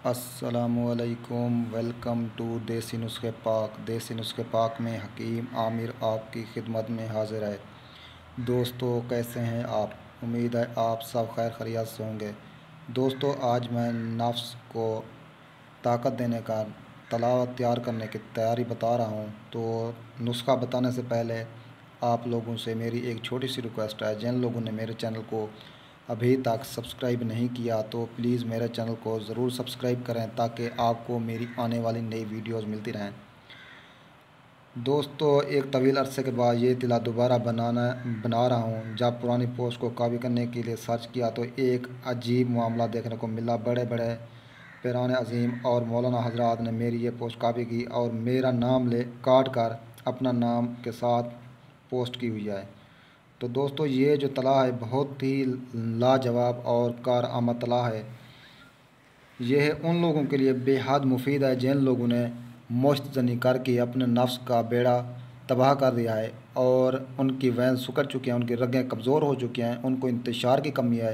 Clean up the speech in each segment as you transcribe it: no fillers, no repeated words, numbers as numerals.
अस्सलामुअलैकुम। Welcome to देसी नुस्खे पाक। देसी नुस्खे पाक में हकीम आमिर आपकी खिदमत में हाजिर है। दोस्तों, कैसे हैं आप? उम्मीद है आप सब खैर खैरियत से होंगे। दोस्तों, आज मैं नफ्स को ताकत देने का तलाव तैयार करने की तैयारी बता रहा हूं। तो नुस्खा बताने से पहले आप लोगों से मेरी एक छोटी सी रिक्वेस्ट है। जिन लोगों ने मेरे चैनल को अभी तक सब्सक्राइब नहीं किया तो प्लीज़ मेरे चैनल को ज़रूर सब्सक्राइब करें ताकि आपको मेरी आने वाली नई वीडियोस मिलती रहें। दोस्तों, एक तवील अरसे के बाद ये तिला दोबारा बना रहा हूँ। जब पुरानी पोस्ट को कॉपी करने के लिए सर्च किया तो एक अजीब मामला देखने को मिला। बड़े बड़े पीरान अजीम और मौलाना हजरात ने मेरी ये पोस्ट कॉपी की और मेरा नाम काट कर अपना नाम के साथ पोस्ट की हुई है। तो दोस्तों, ये जो तला है बहुत ही लाजवाब और कारआमद तला है। यह है उन लोगों के लिए बेहद मुफीद है जिन लोगों ने मुश्तजनी करके अपने नफ्स का बेड़ा तबाह कर दिया है और उनकी वैन सुकड़ चुकी हैं, उनकी रगें कमज़ोर हो चुकी हैं, उनको इंतशार की कमी है,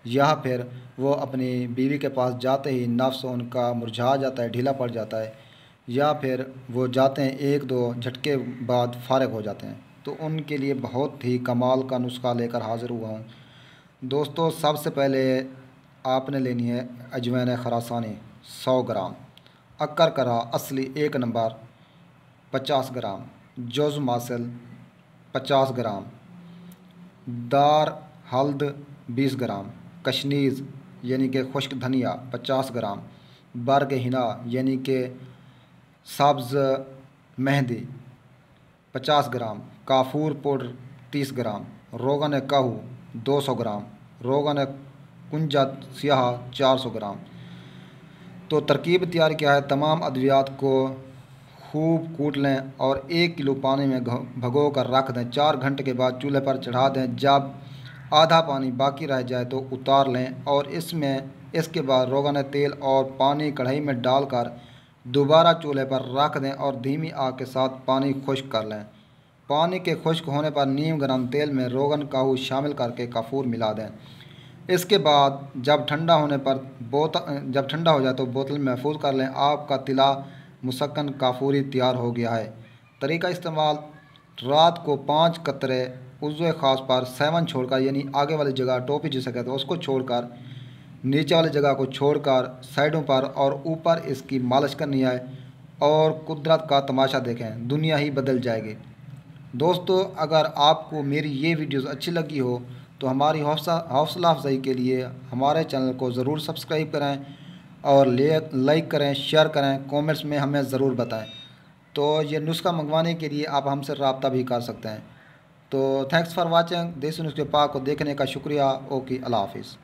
या फिर वो अपनी बीवी के पास जाते ही नफ्स उनका मुरझा जाता है, ढीला पड़ जाता है, या फिर वो जाते हैं एक दो झटके बाद फारिग हो जाते हैं। तो उनके लिए बहुत ही कमाल का नुस्खा लेकर हाज़िर हुआ हूँ। दोस्तों, सबसे पहले आपने लेनी है अजवाइन खरासानी 100 ग्राम, अक्कर करा असली 1 नंबर 50 ग्राम, जोज़ मासल 50 ग्राम, दार हल्द 20 ग्राम, कशनीज़ यानी कि खुश्क धनिया 50 ग्राम, बर्ग हिना यानी कि सब्ज़ मेहंदी 50 ग्राम, काफूर पाउडर 30 ग्राम, रोगन कहू 200 ग्राम, रोगन कुंजा स्याह 400 ग्राम। तो तरकीब तैयार किया है। तमाम अद्वियात को खूब कूट लें और 1 किलो पानी में भगो कर रख दें। 4 घंटे के बाद चूल्हे पर चढ़ा दें। जब आधा पानी बाकी रह जाए तो उतार लें और इसके बाद रोगन तेल और पानी कढ़ाई में डालकर दोबारा चूल्हे पर रख दें और धीमी आग के साथ पानी खुश्क कर लें। पानी के खुश्क होने पर नीम गरम तेल में रोगन काहू शामिल करके काफूर मिला दें। इसके बाद जब ठंडा हो जाए तो बोतल में महफूज कर लें। आपका तिला मुसक्कन काफूरी तैयार हो गया है। तरीका इस्तेमाल: रात को 5 कतरे उज़्वे ख़ास पर 7 छोड़कर, यानी आगे वाली जगह टोपी जिसे कहते हैं उसको छोड़कर, नीचे वाली जगह को छोड़कर साइडों पर और ऊपर इसकी मालिश करनी है और कुदरत का तमाशा देखें, दुनिया ही बदल जाएगी। दोस्तों, अगर आपको मेरी ये वीडियोस अच्छी लगी हो तो हमारी हौसला अफजाई के लिए हमारे चैनल को ज़रूर सब्सक्राइब करें और लाइक करें, शेयर करें, कमेंट्स में हमें ज़रूर बताएं। तो ये नुस्खा मंगवाने के लिए आप हमसे रब्ता भी कर सकते हैं। तो थैंक्स फॉर वाचिंग। देसी नुस्खे पाक को देखने का शुक्रिया। ओके, अल्लाह हाफिज़।